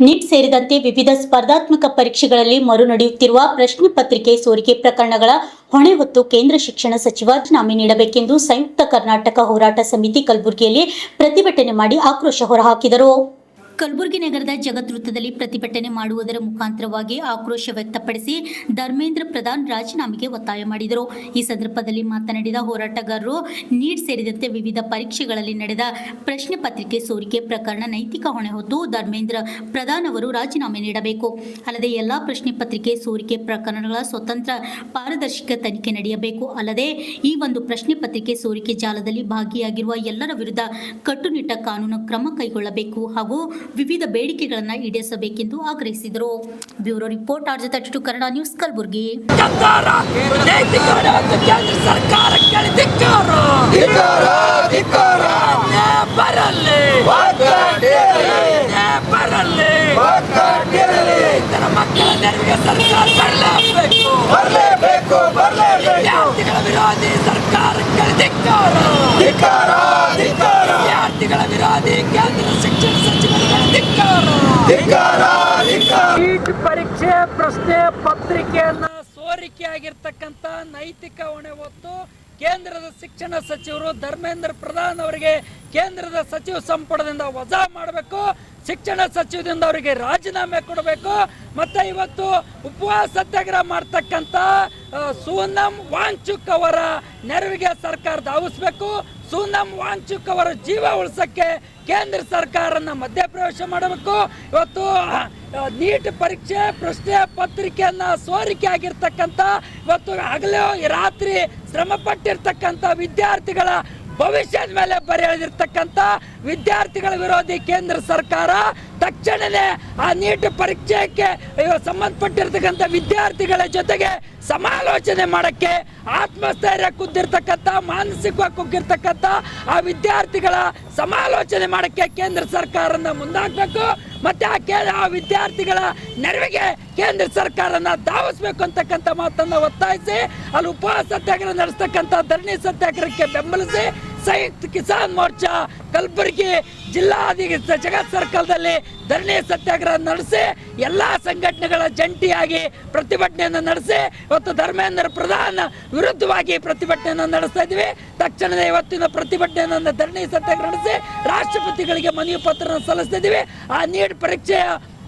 Neat ಸೇರಿದಂತೆ ವಿವಿಧ ಸ್ಪರ್ಧಾತ್ಮಕ ಪರೀಕ್ಷೆಗಳಲ್ಲಿ ಮರು ನಡೆಯುತ್ತಿರುವ ಪ್ರಶ್ನೆ ಪತ್ರಿಕೆ ಸೋರಿಕೆ ಪ್ರಕರಣಗಳ ಹೊಣೆ ಹೊತ್ತು ಕೇಂದ್ರ ಶಿಕ್ಷಣ ಸಚಿವ ರಾಜೀನಾಮೆ ನೀಡಬೇಕೆಂದು ಸಂಯುಕ್ತ ಕರ್ನಾಟಕ ಹೋರಾಟ ಸಮಿತಿ ಕಲಬುರಗಿಯಲ್ಲಿ ಪ್ರತಿಭಟನೆ ಮಾಡಿ ಆಕ್ರೋಶ ಹೊರಹಾಕಿದರು. ಕಲಬುರಗಿ ನಗರದ ಜಗತ್ ವೃತ್ತದಲ್ಲಿ ಪ್ರತಿಭಟನೆ ಮಾಡುವುದರ ಮುಖಾಂತರವಾಗಿ ಆಕ್ರೋಶ ವ್ಯಕ್ತಪಡಿಸಿ ಧರ್ಮೇಂದ್ರ ಪ್ರಧಾನ್ ರಾಜೀನಾಮೆಗೆ ಒತ್ತಾಯ ಮಾಡಿದರು. ಈ ಸಂದರ್ಭದಲ್ಲಿ ಮಾತನಾಡಿದ ಹೋರಾಟಗಾರರು, ನೀಟ್ ಸೇರಿದಂತೆ ವಿವಿಧ ಪರೀಕ್ಷೆಗಳಲ್ಲಿ ನಡೆದ ಪ್ರಶ್ನೆ ಪತ್ರಿಕೆ ಸೋರಿಕೆ ಪ್ರಕರಣ ನೈತಿಕ ಹೊಣೆ ಹೊತ್ತು ಧರ್ಮೇಂದ್ರ ಪ್ರಧಾನ್ ಅವರು ರಾಜೀನಾಮೆ ನೀಡಬೇಕು. ಅಲ್ಲದೆ ಎಲ್ಲಾ ಪ್ರಶ್ನೆ ಪತ್ರಿಕೆ ಸೋರಿಕೆ ಪ್ರಕರಣಗಳ ಸ್ವತಂತ್ರ ಪಾರದರ್ಶಕ ತನಿಖೆ ನಡೆಯಬೇಕು. ಅಲ್ಲದೆ ಈ ಒಂದು ಪ್ರಶ್ನೆ ಪತ್ರಿಕೆ ಸೋರಿಕೆ ಜಾಲದಲ್ಲಿ ಭಾಗಿಯಾಗಿರುವ ಎಲ್ಲರ ವಿರುದ್ಧ ಕಟ್ಟುನಿಟ್ಟ ಕಾನೂನು ಕ್ರಮ ಕೈಗೊಳ್ಳಬೇಕು ಹಾಗೂ ವಿವಿಧ ಬೇಡಿಕೆಗಳನ್ನು ಈಡೇರಿಸಬೇಕೆಂದು ಆಗ್ರಹಿಸಿದರು. Bureau report RJ32 Kannada news Kalaburagi. ವಿದ್ಯಾರ್ಥಿಗಳ ವಿರೋಧಿ ಕೇಂದ್ರ ಶಿಕ್ಷಣ ಸಚಿವರಿಗೆ ನೀಟ್ ಪರೀಕ್ಷೆ ಪ್ರಶ್ನೆ ಪತ್ರಿಕೆಯನ್ನ ಸೋರಿಕೆಯಾಗಿರ್ತಕ್ಕಂಥ ನೈತಿಕ ಹೊಣೆ ಹೊತ್ತು ಕೇಂದ್ರದ ಶಿಕ್ಷಣ ಸಚಿವರು ಧರ್ಮೇಂದ್ರ ಪ್ರಧಾನ್ ಅವರಿಗೆ ಕೇಂದ್ರದ ಸಚಿವ ಸಂಪುಟದಿಂದ ವಜಾ ಮಾಡಬೇಕು, ಶಿಕ್ಷಣ ಸಚಿವದಿಂದ ಅವರಿಗೆ ರಾಜೀನಾಮೆ ಕೊಡಬೇಕು. ಮತ್ತೆ ಇವತ್ತು ಉಪವಾಸ ಸತ್ಯಾಗ್ರಹ ಮಾಡ್ತಕ್ಕಂಥ ಸೋನಂ ವಾಂಗ್ಚುಕ್ ಅವರ ನೆರವಿಗೆ ಸರ್ಕಾರ ಧಾವಿಸಬೇಕು. ಸೋನಂ ವಾಂಗ್ಚುಕ್ ಅವರ ಜೀವ ಉಳಿಸಕ್ಕೆ ಕೇಂದ್ರ ಸರ್ಕಾರನ ಮಧ್ಯಪ್ರವೇಶ ಮಾಡಬೇಕು. ಇವತ್ತು ನೀಟ್ ಪರೀಕ್ಷೆ ಪ್ರಶ್ನೆ ಪತ್ರಿಕೆಯನ್ನ ಸೋರಿಕೆ ಆಗಿರ್ತಕ್ಕಂಥ ಇವತ್ತು ಹಗಲು ರಾತ್ರಿ ಶ್ರಮ ಪಟ್ಟಿರ್ತಕ್ಕಂಥ ವಿದ್ಯಾರ್ಥಿಗಳ ಭವಿಷ್ಯದ ಮೇಲೆ ಬರೆಯಲಿರ್ತಕ್ಕಂಥ ವಿದ್ಯಾರ್ಥಿಗಳ ವಿರೋಧಿ ಕೇಂದ್ರ ಸರ್ಕಾರ ತಕ್ಷಣವೇ ಆ ನೀಟ್ ಪರೀಕ್ಷೆಗೆ ಸಂಬಂಧಪಟ್ಟಿರ್ತಕ್ಕಂಥ ವಿದ್ಯಾರ್ಥಿಗಳ ಜೊತೆಗೆ ಸಮಾಲೋಚನೆ ಮಾಡಕ್ಕೆ ಆತ್ಮಸ್ಥೈರ್ಯ ಕುಗ್ಗಿರ್ತಕ್ಕಂಥ ಮಾನಸಿಕವಾಗಿ ಕುಗ್ಗಿರ್ತಕ್ಕಂಥ ಆ ವಿದ್ಯಾರ್ಥಿಗಳ ಸಮಾಲೋಚನೆ ಮಾಡಕ್ಕೆ ಕೇಂದ್ರ ಸರ್ಕಾರನ ಮುಂದಾಗಬೇಕು. ಮತ್ತೆ ಆ ವಿದ್ಯಾರ್ಥಿಗಳ ನೆರವಿಗೆ ಕೇಂದ್ರ ಸರ್ಕಾರನ ಧಾವಿಸಬೇಕು ಅಂತಕ್ಕಂಥ ಮಾತನ್ನ ಒತ್ತಾಯಿಸಿ ಅಲ್ಲಿ ಉಪವಾಸ ಸತ್ಯಾಗ್ರಹ ನಡೆಸ್ತಕ್ಕಂಥ ಧರಣಿ ಸತ್ಯಾಗ್ರಹಕ್ಕೆ ಬೆಂಬಲಿಸಿ ಸಂಯುಕ್ತ ಕಿಸಾನ್ ಮೋರ್ಚಾ ಕಲಬುರಗಿ ಜಿಲ್ಲಾಧಿಕಾರಿ ಜಗತ್ ಸರ್ಕಲ್ದಲ್ಲಿ ಧರಣಿ ಸತ್ಯಾಗ್ರಹ ನಡೆಸಿ ಎಲ್ಲಾ ಸಂಘಟನೆಗಳ ಜಂಟಿಯಾಗಿ ಪ್ರತಿಭಟನೆಯನ್ನು ನಡೆಸಿ ಇವತ್ತು ಧರ್ಮೇಂದ್ರ ಪ್ರಧಾನ್ ವಿರುದ್ಧವಾಗಿ ಪ್ರತಿಭಟನೆಯನ್ನು ನಡೆಸ್ತಾ ಇದ್ವಿ. ತಕ್ಷಣವೇ ಇವತ್ತಿನ ಪ್ರತಿಭಟನೆಯನ್ನು ಧರಣಿ ಸತ್ಯಾಗ್ರಹ ನಡೆಸಿ ರಾಷ್ಟ್ರಪತಿಗಳಿಗೆ ಮನವಿ ಪತ್ರ ಸಲ್ಲಿಸ್ತಾ ಇದ್ವಿ. ಆ ನೀಟ್ ಪರೀಕ್ಷೆಯ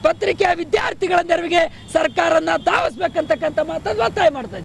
ಪತ್ರಿಕೆಯ ವಿದ್ಯಾರ್ಥಿಗಳ ನೆರವಿಗೆ ಸರ್ಕಾರನ ಧಾವಿಸಬೇಕಂತಕ್ಕಂಥ ಮಾತನ್ನು ಒತ್ತಾಯ ಮಾಡ್ತಾ ಇದ್ವಿ.